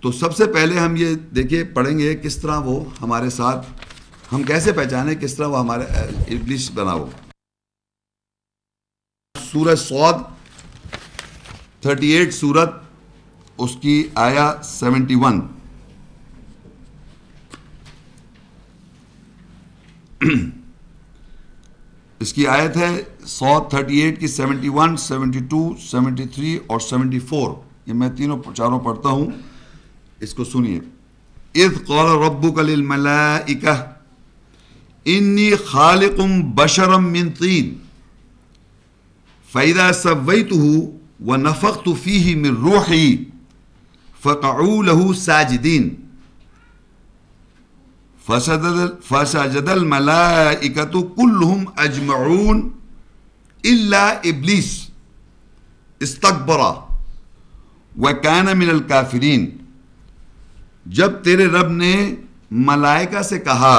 تو سب سے پہلے ہم یہ دیکھیے پڑھیں گے کس طرح وہ ہمارے ساتھ، ہم کیسے پہچانے کس طرح وہ ہمارے ابلیس بنا ہو۔ سورہ صاد 38 سورت، اس کی آیا 71۔ اس کی آیت ہے صاد 38 کی 71، 72، 73 اور 74۔ یہ میں چاروں پڑھتا ہوں، اس کو سنیے۔ اذ قال ربک للملائکہ انی خالق بشرا من طین فاذا سویتہ ونفخت فیہ من روحی فقعوا له ساجدین فسجد الملائکۃ کلہم اجمعون الا ابلیس استکبر وکان من الکافرین۔ جب تیرے رب نے ملائکہ سے کہا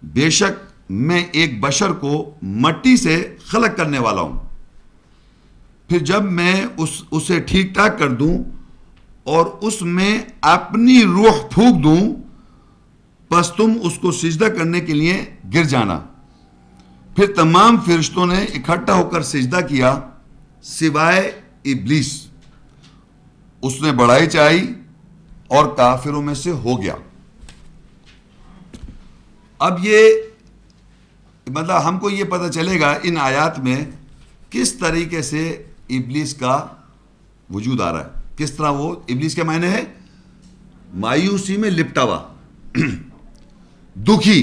بے شک میں ایک بشر کو مٹی سے خلق کرنے والا ہوں، پھر جب میں اسے ٹھیک ٹھاک کر دوں اور اس میں اپنی روح پھونک دوں پس تم اس کو سجدہ کرنے کے لیے گر جانا۔ پھر تمام فرشتوں نے اکٹھا ہو کر سجدہ کیا سوائے ابلیس، اس نے بڑائی چاہی اور کافروں میں سے ہو گیا۔ اب یہ مطلب ہم کو یہ پتہ چلے گا ان آیات میں کس طریقے سے ابلیس کا وجود آ رہا ہے، کس طرح وہ ابلیس کے معنی ہے مایوسی میں لپٹا ہوا، دکھی،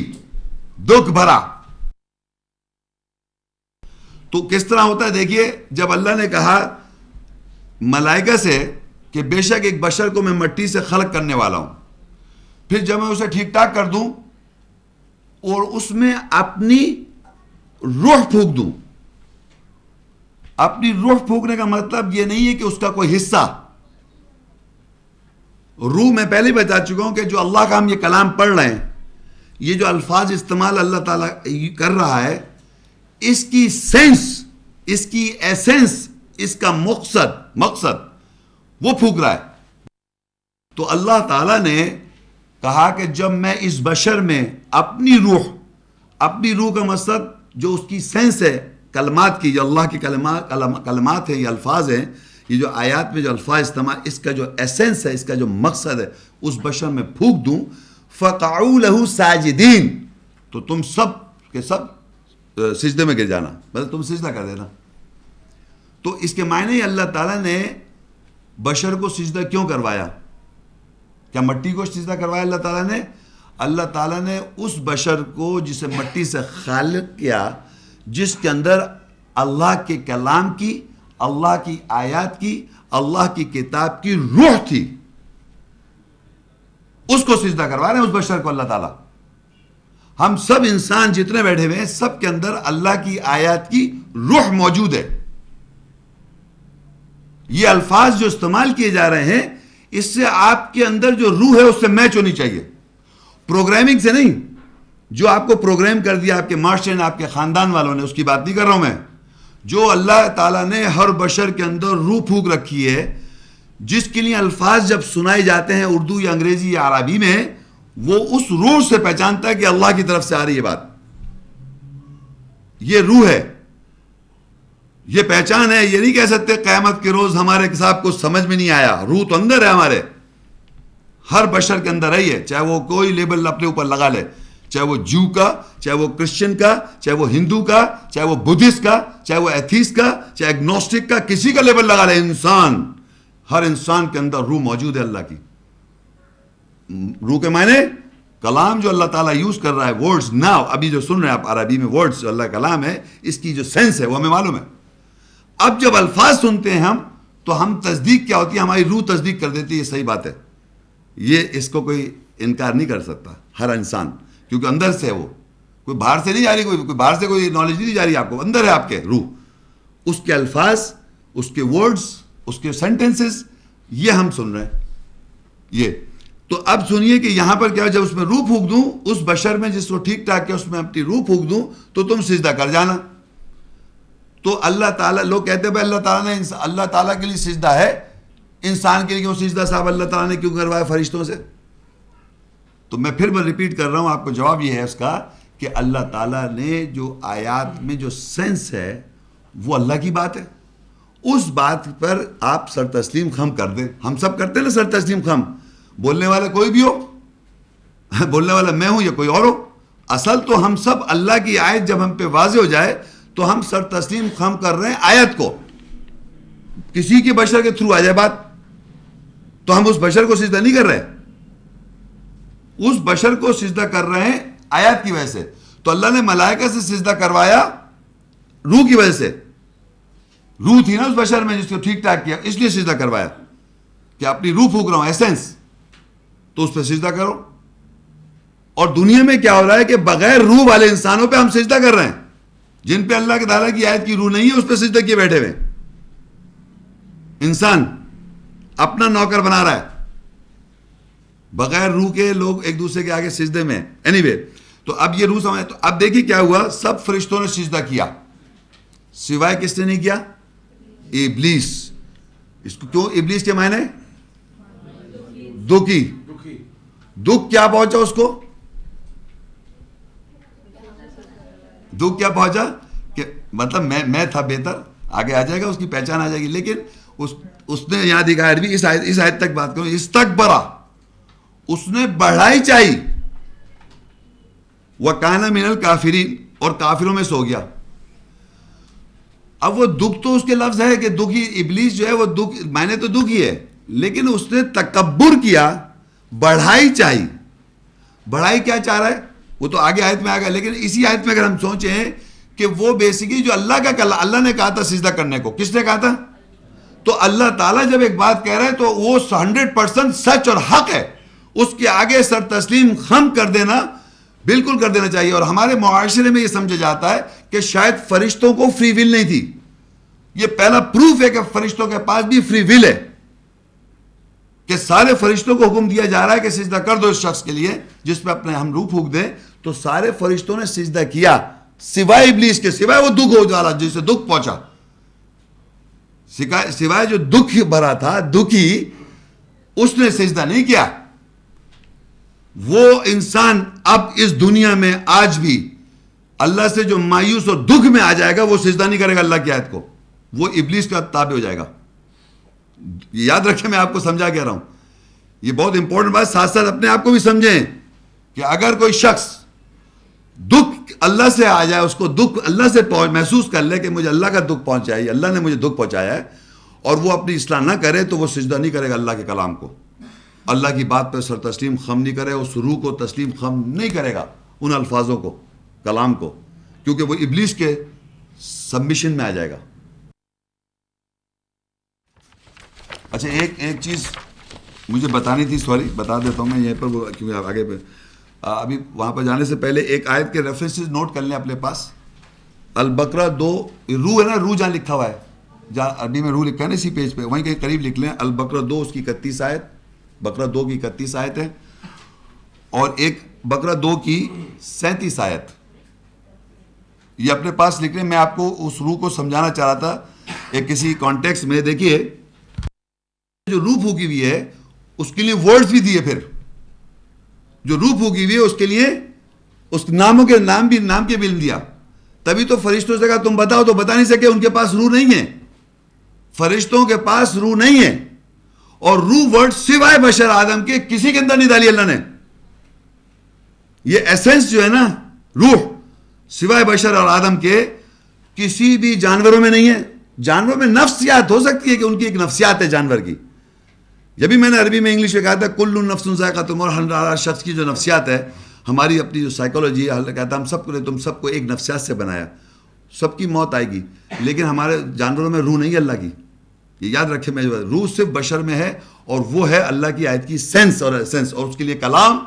دکھ بھرا۔ تو کس طرح ہوتا ہے دیکھیے، جب اللہ نے کہا ملائکہ سے کہ بے شک ایک بشر کو میں مٹی سے خلق کرنے والا ہوں، پھر جب میں اسے ٹھیک ٹھاک کر دوں اور اس میں اپنی روح پھونک دوں۔ اپنی روح پھونکنے کا مطلب یہ نہیں ہے کہ اس کا کوئی حصہ، روح میں پہلے بتا چکا ہوں کہ جو اللہ کا ہم یہ کلام پڑھ رہے ہیں، یہ جو الفاظ استعمال اللہ تعالیٰ کر رہا ہے، اس کی سینس، اس کی ایسنس، اس کا مقصد وہ پھونک رہا ہے۔ تو اللہ تعالیٰ نے کہا کہ جب میں اس بشر میں اپنی روح کا مقصد جو اس کی سینس ہے، کلمات کی، جو اللہ کی کلمات ہیں، یہ الفاظ ہیں، یہ جو آیات میں جو الفاظ استعمال، اس کا جو ایسنس ہے، اس کا جو مقصد ہے، اس بشر میں پھونک دوں، فقعوا له ساجدین، تو تم سب کے سب سجدے میں گر جانا، مطلب تم سجدہ کر دینا۔ تو اس کے معنی اللہ تعالیٰ نے بشر کو سجدہ کیوں کروایا؟ کیا مٹی کو سجدہ کروایا اللہ تعالیٰ نے اس بشر کو جسے مٹی سے خالق کیا، جس کے اندر اللہ کے کلام کی، اللہ کی آیات کی، اللہ کی کتاب کی روح تھی، اس کو سجدہ کروا رہے ہیں، اس بشر کو اللہ تعالیٰ۔ ہم سب انسان جتنے بیٹھے ہوئے ہیں، سب کے اندر اللہ کی آیات کی روح موجود ہے۔ یہ الفاظ جو استعمال کیے جا رہے ہیں، اس سے آپ کے اندر جو روح ہے اس سے میچ ہونی چاہیے، پروگرامنگ سے نہیں۔ جو آپ کو پروگرام کر دیا آپ کے معاشرے نے، آپ کے خاندان والوں نے، اس کی بات نہیں کر رہا ہوں میں۔ جو اللہ تعالیٰ نے ہر بشر کے اندر روح پھونک رکھی ہے، جس کے لیے الفاظ جب سنائے جاتے ہیں اردو یا انگریزی یا عربی میں، وہ اس روح سے پہچانتا ہے کہ اللہ کی طرف سے آ رہی ہے بات، یہ روح ہے، یہ پہچان ہے۔ یہ نہیں کہہ سکتے قیامت کے روز ہمارے صاحب کو سمجھ میں نہیں آیا، روح تو اندر ہے ہمارے، ہر بشر کے اندر ہے، چاہے وہ کوئی لیبل اپنے اوپر لگا لے، چاہے وہ جو کا، چاہے وہ کرسچن کا، چاہے وہ ہندو کا، چاہے وہ بدھسٹ کا، چاہے وہ ایتھیسٹ کا، چاہے اگنوسٹک کا، کسی کا لیبل لگا لے، انسان، ہر انسان کے اندر روح موجود ہے اللہ کی۔ روح کے معنی کلام جو اللہ تعالیٰ یوز کر رہا ہے، ورڈز ناؤ، ابھی جو سن رہے ہیں آپ عربی میں ورڈز جو اللہ کا کلام ہے، اس کی جو سینس ہے وہ ہمیں معلوم ہے۔ اب جب الفاظ سنتے ہیں ہم، تو ہم تصدیق کیا ہوتی ہے، ہماری روح تصدیق کر دیتی ہے، یہ صحیح بات ہے، یہ اس کو کوئی انکار نہیں کر سکتا ہر انسان، کیونکہ اندر سے ہے وہ، کوئی باہر سے نہیں جا رہی، کوئی باہر سے کوئی نالج نہیں جا رہی آپ کو، اندر ہے آپ کے روح، اس کے الفاظ، اس کے ورڈز، اس کے سینٹنسز، یہ ہم سن رہے ہیں۔ یہ تو اب سنیے کہ یہاں پر کیا، جب اس میں روح پھونک دوں، اس بشر میں جس کو ٹھیک ٹھاک کیا، اس میں اپنی روح پھونک دوں تو تم سجدہ کر جانا۔ تو اللہ تعالیٰ، لوگ کہتے ہیں بھائی اللہ تعالیٰ کے لیے سجدہ ہے، انسان کے لیے کیوں سجدہ صاحب اللہ تعالیٰ نے کیوں کروایا فرشتوں سے؟ تو میں پھر ریپیٹ کر رہا ہوں آپ کو، جواب یہ ہے اس کا کہ اللہ تعالیٰ نے جو آیات میں جو سینس ہے وہ اللہ کی بات ہے، اس بات پر آپ سر تسلیم خم کر دیں. ہم سب کرتے ہیں نا سر تسلیم خم، بولنے والا کوئی بھی ہو، بولنے والا میں ہوں یا کوئی اور ہو. اصل تو ہم سب اللہ کی آیت جب ہم پہ واضح ہو جائے تو ہم سر تسلیم خم کر رہے ہیں آیت کو. کسی کے بشر کے تھرو آ جائے بات تو ہم اس بشر کو سجدہ نہیں کر رہے، اس بشر کو سجدہ کر رہے ہیں آیات کی وجہ سے. تو اللہ نے ملائکہ سے سجدہ کروایا روح کی وجہ سے، روح تھی نا اس بشر میں جس کو ٹھیک ٹھاک کیا، اس لیے سجدہ کروایا کہ اپنی روح پھونک رہا ہوں ایسنس، تو اس پہ سجدہ کرو. اور دنیا میں کیا ہو رہا ہے کہ بغیر روح والے انسانوں پہ ہم سجدہ کر رہے ہیں، جن پہ اللہ کے تعالیٰ کی آیت کی روح نہیں ہے اس پہ سجدہ کیے بیٹھے ہوئے. انسان اپنا نوکر بنا رہا ہے، بغیر روح کے لوگ ایک دوسرے کے آگے سجدے میں. اینی وے، تو اب یہ روح سمجھ. تو اب دیکھیے کیا ہوا، سب فرشتوں نے سجدہ کیا سوائے کس نے نہیں کیا؟ ابلیس. اس کو کیوں ابلیس کے معنی دکھی. دکھ کیا پہنچا اس کو؟ دکھ کیا پہنچا کہ مطلب میں تھا بہتر، آگے آ جائے گا اس کی پہچان آ جائے گی. لیکن اس نے یہاں دکھایا بھی اس آیت تک بات کروں، استکبرا، اس نے بڑھائی چاہی، وَكَانَ مِنَ الْكَافِرِينَ، اور کافروں میں سو گیا. اب وہ دکھ تو اس کے لفظ ہے کہ دکھی، ابلیس جو ہے وہ دکھ معنی تو دکھ ہی ہے، لیکن اس نے تکبر کیا، بڑھائی چاہی. بڑھائی کیا چاہ رہا ہے وہ تو آگے آیت میں آ گیا. لیکن اسی آیت میں اگر ہم سوچیں کہ وہ بیسیکلی جو اللہ نے کہا تھا سجدہ کرنے کو، کس نے کہا تھا؟ تو اللہ تعالیٰ جب ایک بات کہہ رہے ہیں تو وہ 100% سچ اور حق ہے، اس کے آگے سر تسلیم خم کر دینا بالکل کر دینا چاہیے. اور ہمارے معاشرے میں یہ سمجھا جاتا ہے کہ شاید فرشتوں کو فری ول نہیں تھی. یہ پہلا پروف ہے کہ فرشتوں کے پاس بھی فری ول ہے، کہ سارے فرشتوں کو حکم دیا جا رہا ہے کہ سجدہ کر دو اس شخص کے لیے جس پہ اپنے ہم روح پھونک دیں. تو سارے فرشتوں نے سجدہ کیا سوائے ابلیس کے، سوائے وہ دکھ ہو جالا جسے دکھ پہنچا، سوائے جو دکھ بھرا تھا دکھی، اس نے سجدہ نہیں کیا. وہ انسان اب اس دنیا میں آج بھی اللہ سے جو مایوس اور دکھ میں آ جائے گا وہ سجدہ نہیں کرے گا اللہ کی آیت کو، وہ ابلیس کا تابع ہو جائے گا. یاد رکھیں میں آپ کو سمجھا کہہ رہا ہوں، یہ بہت امپورٹنٹ بات. ساتھ ساتھ اپنے آپ کو بھی سمجھیں کہ اگر کوئی شخص دکھ اللہ سے آ جائے، اس کو دکھ اللہ سے محسوس کر لے کہ مجھے اللہ کا دکھ پہنچا ہے، اللہ نے مجھے دکھ پہنچایا ہے، اور وہ اپنی اصلاح نہ کرے تو وہ سجدہ نہیں کرے گا اللہ کے کلام کو، اللہ کی بات پہ سر تسلیم خم نہیں کرے، اس روح کو تسلیم خم نہیں کرے گا، ان الفاظوں کو، کلام کو، کیونکہ وہ ابلیس کے سبمیشن میں آ جائے گا. اچھا ایک چیز مجھے بتانی تھی، سوری بتا دیتا ہوں میں یہیں پر، کیونکہ آگے پہ ابھی وہاں پر جانے سے پہلے ایک آیت کے ریفرنسز نوٹ کر لیں اپنے پاس. البقرہ 2، روح ہے نا، روح جہاں لکھا ہوا ہے، جہاں عربی میں روح لکھا ہے نا اسی پیج پہ، وہیں کہیں قریب لکھ لیں. البقرہ 2 اس کی 31 آیت، بقرہ 2 کی 31 آیت ہے، اور ایک بقرہ 2 کی 37 آیت. یہ اپنے پاس لکھ لیں. میں آپ کو اس روح کو سمجھانا چاہ رہا تھا ایک کسی کانٹیکس میں. دیکھیے جو روح پھونکی ہوئی ہے اس کے لیے ورڈز بھی دیے، پھر جو روح پھونکی ہوئی ہے اس کے لیے اس نام کے بھی علم دیا. تبھی تو فرشتوں سے کہا تم بتاؤ، تو بتا نہیں سکے، ان کے پاس روح نہیں ہے، فرشتوں کے پاس روح نہیں ہے. اور روح ورڈ سوائے بشر آدم کے کسی کے اندر نہیں ڈالی اللہ نے. یہ ایسنس جو ہے نا روح، سوائے بشر اور آدم کے کسی بھی جانوروں میں نہیں ہے. جانوروں میں نفسیات ہو سکتی ہے کہ ان کی ایک نفسیات ہے جانور کی. جب بھی میں نے عربی میں انگلش میں کہا تھا کل نفس ذائقۃ الموت، ہر شخص کی جو نفسیات ہے، ہماری اپنی جو سائیکالوجی ہے، اللہ کہتا ہے ہم سب کو تم سب کو ایک نفسیات سے بنایا، سب کی موت آئے گی، لیکن ہمارے جانوروں میں روح نہیں ہے اللہ کی. یہ یاد رکھیں، میں روح صرف بشر میں ہے، اور وہ ہے اللہ کی آیت کی سینس اور ایسنس، اور اس کے لیے کلام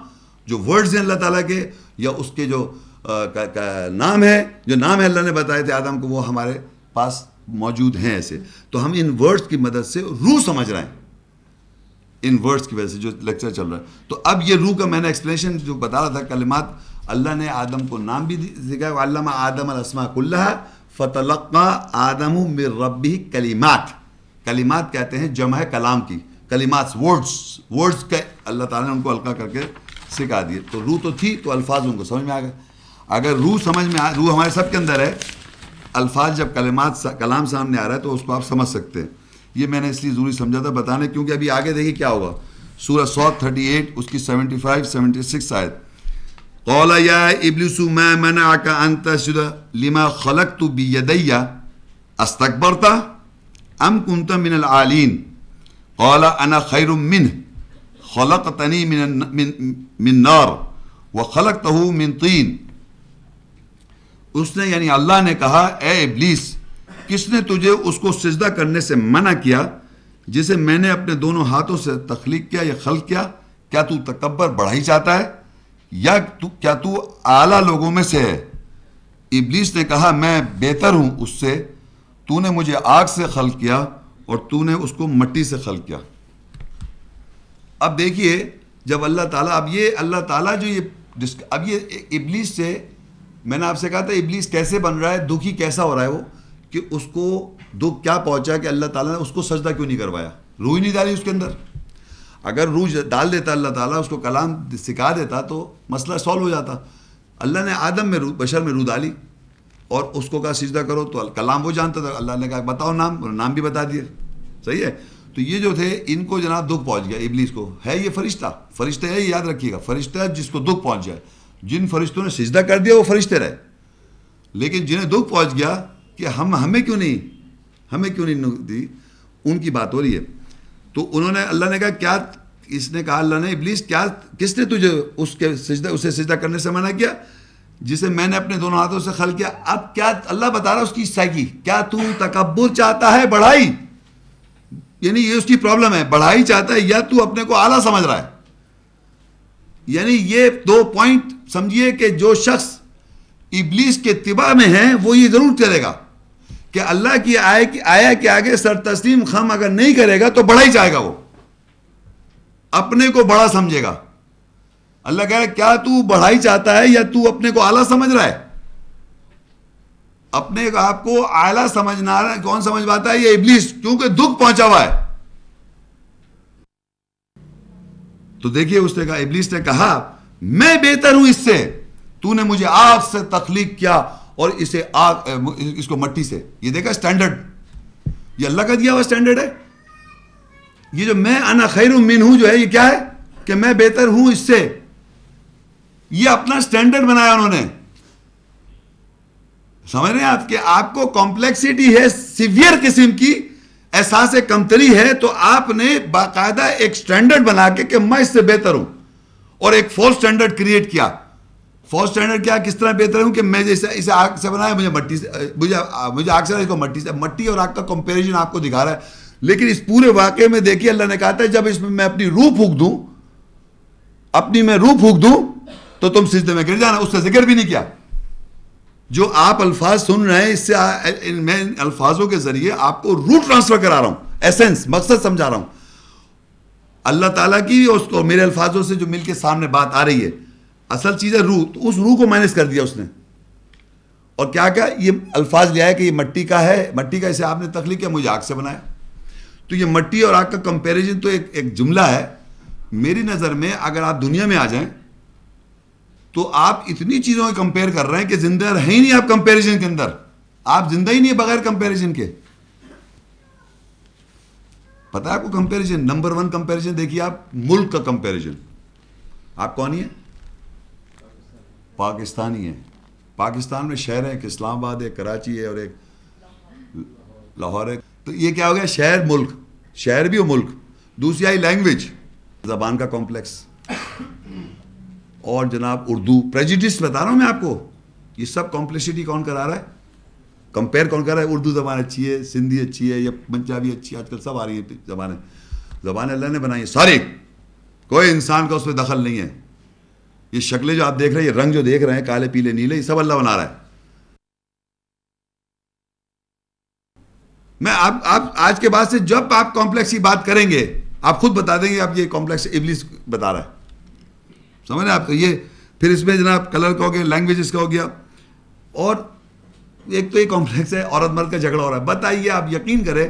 جو ورڈز ہیں اللہ تعالیٰ کے، یا اس کے جو نام ہے اللہ نے بتائے تھے آدم کو، وہ ہمارے پاس موجود ہیں ایسے. تو ہم ان ورڈز کی مدد سے روح سمجھ رہے ہیں، ان ورڈز کی وجہ سے جو لیکچر چل رہا ہے. تو اب یہ روح کا میں نے ایکسپلینیشن جو بتا رہا تھا، کلمات، اللہ نے آدم کو نام بھی سکھایا، وعلم آدم الاسماء کلھا فتلقى آدم من ربہ کلمات. کلمات کہتے ہیں جمع ہے کلام کی. کلمات ورڈز کے اللہ تعالیٰ نے ان کو ہلکا کر کے سکھا دیے. تو روح تو تھی تو الفاظ ان کو سمجھ میں آ گئے. اگر روح سمجھ میں روح ہمارے سب کے اندر ہے, الفاظ جب کلام سامنے آ رہا ہے تو اس کو آپ سمجھ سکتے ہیں. یہ میں نے اس لیے ضروری سمجھا تھا بتانے, کیونکہ ابھی آگے دیکھیے کیا ہوگا. سورہ صاد 38 اس کی 75-76 آیت. قال یا ابلیس ما منعک ان تسجد لما خلقت بیدی استکبرت ام کنت من العالین قال انا خیر منه خلقتنی من نار وخلقته من طین. اس نے یعنی اللہ نے کہا اے ابلیس, کس نے تجھے اس کو سجدہ کرنے سے منع کیا جسے میں نے اپنے دونوں ہاتھوں سے تخلیق کیا یا خلق کیا؟ کیا تو تکبر بڑھائی چاہتا ہے یا کیا تو اعلیٰ لوگوں میں سے ہے؟ ابلیس نے کہا میں بہتر ہوں اس سے, تو نے مجھے آگ سے خلق کیا اور تو نے اس کو مٹی سے خلق کیا. اب دیکھیے جب اللہ تعالیٰ اللہ تعالیٰ جو اب یہ ابلیس سے, میں نے آپ سے کہا تھا ابلیس کیسے بن رہا ہے, دکھی کیسا ہو رہا ہے وہ, کہ اس کو دکھ کیا پہنچا کہ اللہ تعالیٰ نے اس کو سجدہ کیوں نہیں کروایا, روح ہی نہیں ڈالی اس کے اندر. اگر روح ڈال دیتا اللہ تعالیٰ, اس کو کلام سکھا دیتا تو مسئلہ سالو ہو جاتا. اللہ نے آدم میں بشر میں روح ڈالی اور اس کو کہا سجدہ کرو, تو کلام وہ جانتا تھا. اللہ نے کہا بتاؤ نام بھی بتا دیا. صحیح ہے. تو یہ جو تھے ان کو جناب دکھ پہنچ گیا ابلیس کو. ہے یہ فرشتہ ہے, یاد رکھیے گا, فرشتہ جس کو دکھ پہنچ جائے. جن فرشتوں نے سجدہ کر دیا وہ فرشتے رہے, لیکن جنہیں دکھ پہنچ گیا کہ ہمیں کیوں نہیں دی, ان کی بات ہو رہی ہے. تو انہوں نے, اللہ نے کہا کیا, اس نے کہا اللہ نے ابلیس کیا کس نے تجھے اسے سجدہ کرنے سے منع کیا جسے میں نے اپنے دونوں ہاتھوں سے خلق کیا. اب کیا اللہ بتا رہا ہے اس کی سائیکی, کیا تو تکبر چاہتا ہے, بڑھائی, یعنی یہ اس کی پرابلم ہے, بڑھائی چاہتا ہے یا تو اپنے کو اعلیٰ سمجھ رہا ہے. یعنی یہ دو پوائنٹ سمجھیے کہ جو شخص ابلیس کے اتباع میں ہے وہ یہ ضرور کرے گا کہ اللہ کی آیا کے آگے سر تسلیم خم اگر نہیں کرے گا تو بڑا ہی چاہے گا, وہ اپنے کو بڑا سمجھے گا. اللہ کہہ رہا ہے کیا تو بڑھائی چاہتا ہے یا تو اپنے کو اعلیٰ سمجھ رہا ہے؟ اپنے آپ کو اعلیٰ سمجھنا کون سمجھ پاتا ہے؟ یہ ابلیس, کیونکہ دکھ پہنچا ہوا ہے. تو دیکھیے اس نے کہا, ابلیس نے کہا میں بہتر ہوں اس سے, تو نے مجھے آگ سے تخلیق کیا اور اس کو مٹی سے. یہ دیکھا سٹینڈرڈ, یہ اللہ کا دیا ہوا سٹینڈرڈ ہے. یہ جو میں انا خیر من ہوں جو ہے, یہ کیا ہے کہ میں بہتر ہوں اس سے, یہ اپنا سٹینڈرڈ بنایا انہوں نے. سمجھ رہے ہیں آپ کہ آپ کو کمپلیکسٹی ہے سیویئر قسم کی, احساس کمتری ہے, تو آپ نے باقاعدہ ایک سٹینڈرڈ بنا کے کہ میں اس سے بہتر ہوں, اور ایک فالس سٹینڈرڈ کریٹ کیا. فالس سٹینڈرڈ کیا, کس طرح بہتر ہوں کہ میں جیسے اسے آگ سے بنایا, مجھے مٹی سے, مجھے آگ سے اس کو مٹی سے. مٹی اور آگ کا کمپیریزن آپ کو دکھا رہا ہے, لیکن اس پورے واقعے میں دیکھیے اللہ نے کہا تھا جب اس میں اپنی روح پھونک دوں تو تم سجدے میں گر جانا. اس سے ذکر بھی نہیں کیا. جو آپ الفاظ سن رہے ہیں, اس سے میں الفاظوں کے ذریعے آپ کو روح ٹرانسفر کرا رہا ہوں, ایسنس, مقصد سمجھا رہا ہوں. اللہ تعالیٰ کی اور اس کو میرے الفاظوں سے جو مل کے سامنے بات آ رہی ہے, اصل چیز ہے روح. تو اس روح کو مائنس کر دیا اس نے, اور کیا یہ الفاظ لیا ہے کہ یہ مٹی کا ہے, مٹی کا اسے آپ نے تخلیق کیا, مجھے آگ سے بنایا. تو یہ مٹی اور آگ کا کمپیریزن تو ایک جملہ ہے. میری نظر میں اگر آپ دنیا میں آ جائیں تو آپ اتنی چیزوں کو کمپیئر کر رہے ہیں کہ زندہ رہے ہی نہیں آپ کمپیریزن کے اندر. آپ زندہ ہی نہیں بغیر کمپیریزن کے. پتا ہے آپ کو کمپیریزن, نمبر 1 کمپیریزن دیکھیے آپ, ملک کا کمپیریزن. آپ کون ہی ہیں؟ پاکستانی ہیں. پاکستان میں شہر ہے, ایک اسلام آباد ہے, کراچی ہے, اور ایک لاہور ہے. تو یہ کیا ہو گیا, شہر ملک, شہر بھی ہو ملک. دوسری آئی لینگویج, زبان کا کمپلیکس, اور جناب اردو, پریجوڈس بتا رہا ہوں میں آپ کو. یہ سب کمپلیکسٹی کون کرا رہا ہے, کمپیئر کون کر رہا ہے؟ اردو زبان اچھی ہے, سندھی اچھی ہے, یا پنجابی اچھی ہے, آج کل سب آ رہی ہیں زبانیں اللہ نے بنائی ہیں ساری, کوئی انسان کا اس میں دخل نہیں ہے. یہ شکلیں جو آپ دیکھ رہے ہیں, یہ رنگ جو دیکھ رہے ہیں, کالے پیلے نیلے, یہ سب اللہ بنا رہا ہے. میں آپ آج کے بعد سے جب آپ کمپلیکس کی بات کریں گے, آپ خود بتا دیں گے آپ یہ کمپلیکس ابلیس بتا رہا ہے. سمجھ رہے ہیں آپ؟ یہ پھر اس میں جناب کلر کا ہو گیا, لینگویجز کا ہو گیا, اور ایک تو یہ کمپلیکس ہے, عورت مرد کا جھگڑا ہو رہا ہے. بتائیے آپ, یقین کریں,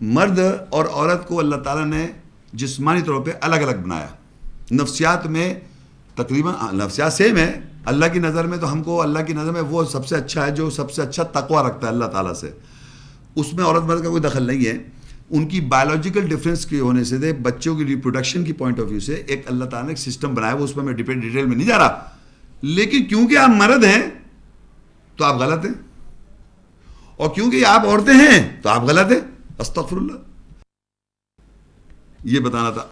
مرد اور عورت کو اللہ تعالیٰ نے جسمانی طور پہ الگ الگ بنایا. نفسیات میں تقریباً نفسیات سیم ہے. اللہ کی نظر میں تو ہم کو اللہ کی نظر میں وہ سب سے اچھا ہے جو سب سے اچھا تقوی رکھتا ہے اللہ تعالیٰ سے. اس میں عورت مرد کا کوئی دخل نہیں ہے. ان کی بایولوجیکل ڈفرینس کے ہونے سے بچوں کی ریپروڈکشن کی پوائنٹ آف ویو سے ایک اللہ تعالیٰ نے ایک سسٹم بنایا. وہ اس میں ڈیٹیل میں نہیں جا رہا, لیکن کیونکہ آپ مرد ہیں تو آپ غلط ہیں, اور کیونکہ آپ عورتیں ہیں تو آپ غلط ہیں. استغفر اللہ. یہ بتانا تھا.